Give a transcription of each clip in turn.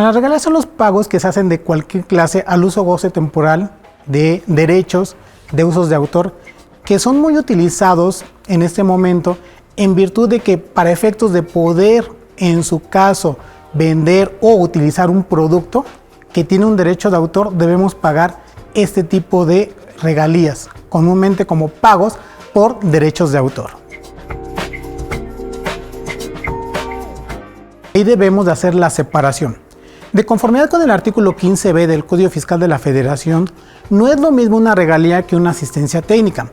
Bueno, las regalías son los pagos que se hacen de cualquier clase al uso o goce temporal de derechos de usos de autor que son muy utilizados en este momento en virtud de que para efectos de poder, en su caso, vender o utilizar un producto que tiene un derecho de autor, debemos pagar este tipo de regalías, comúnmente como pagos por derechos de autor. Ahí debemos de hacer la separación. De conformidad con el artículo 15b del Código Fiscal de la Federación, no es lo mismo una regalía que una asistencia técnica.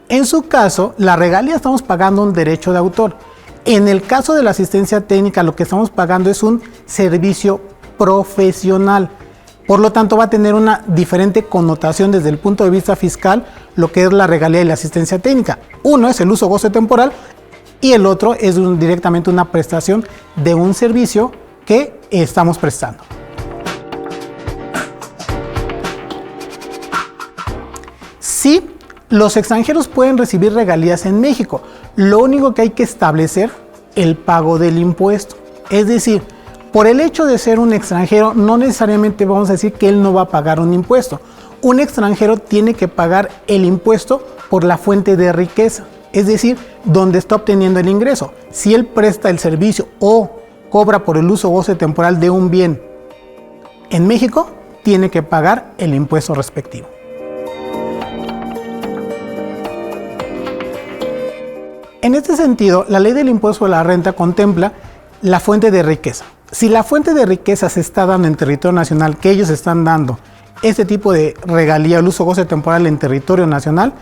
En su caso, la regalía estamos pagando un derecho de autor. En el caso de la asistencia técnica, lo que estamos pagando es un servicio profesional. Por lo tanto, va a tener una diferente connotación desde el punto de vista fiscal lo que es la regalía y la asistencia técnica. Uno es el uso o goce temporal y el otro es directamente una prestación de un servicio que estamos prestando. Sí, los extranjeros pueden recibir regalías en México. Lo único que hay que establecer el pago del impuesto. Es decir, por el hecho de ser un extranjero, no necesariamente vamos a decir que él no va a pagar un impuesto. Un extranjero tiene que pagar el impuesto por la fuente de riqueza, es decir, donde está obteniendo el ingreso. Si él presta el servicio o cobra por el uso o goce temporal de un bien en México, tiene que pagar el impuesto respectivo. En este sentido, la ley del impuesto a la renta contempla la fuente de riqueza. Si la fuente de riqueza se está dando en territorio nacional, que ellos están dando este tipo de regalía, el uso o goce temporal en territorio nacional,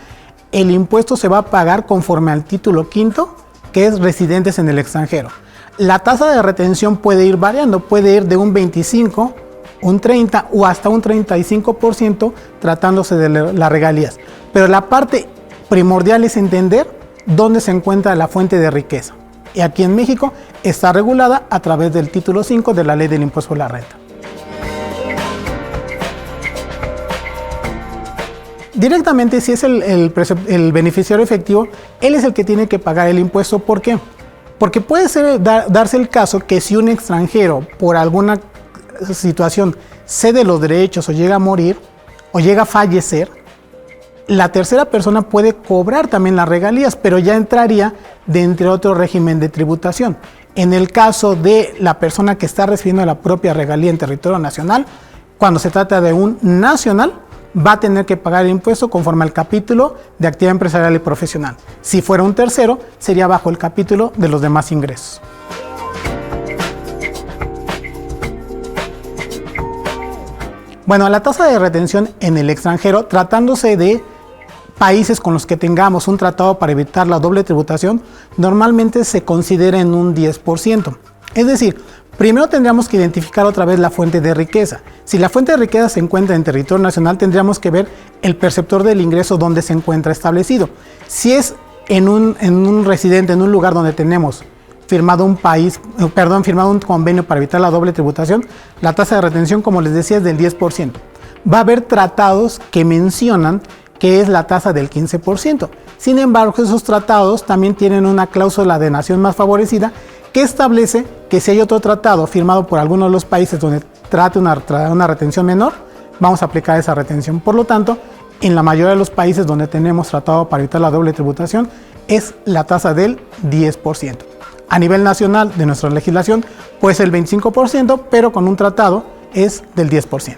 el impuesto se va a pagar conforme al título quinto, que es residentes en el extranjero. La tasa de retención puede ir variando, puede ir de un 25, un 30 o hasta un 35% tratándose de las regalías. Pero la parte primordial es entender dónde se encuentra la fuente de riqueza. Y aquí en México está regulada a través del título 5 de la ley del impuesto a la renta. Directamente, si es el beneficiario efectivo, él es el que tiene que pagar el impuesto. ¿Por qué? Porque puede darse el caso que si un extranjero por alguna situación cede los derechos o llega a morir o llega a fallecer, la tercera persona puede cobrar también las regalías, pero ya entraría dentro de otro régimen de tributación. En el caso de la persona que está recibiendo la propia regalía en territorio nacional, cuando se trata de un nacional, va a tener que pagar el impuesto conforme al capítulo de actividad empresarial y profesional. Si fuera un tercero, sería bajo el capítulo de los demás ingresos. Bueno, la tasa de retención en el extranjero, tratándose de países con los que tengamos un tratado para evitar la doble tributación, normalmente se considera en un 10%. Es decir, primero tendríamos que identificar otra vez la fuente de riqueza. Si la fuente de riqueza se encuentra en territorio nacional, tendríamos que ver el perceptor del ingreso donde se encuentra establecido. Si es en un residente, en un lugar donde tenemos firmado un convenio para evitar la doble tributación, la tasa de retención, como les decía, es del 10%. Va a haber tratados que mencionan que es la tasa del 15%. Sin embargo, esos tratados también tienen una cláusula de nación más favorecida que establece que si hay otro tratado firmado por alguno de los países donde trate una retención menor, vamos a aplicar esa retención. Por lo tanto, en la mayoría de los países donde tenemos tratado para evitar la doble tributación, es la tasa del 10%. A nivel nacional de nuestra legislación, puede ser el 25%, pero con un tratado es del 10%.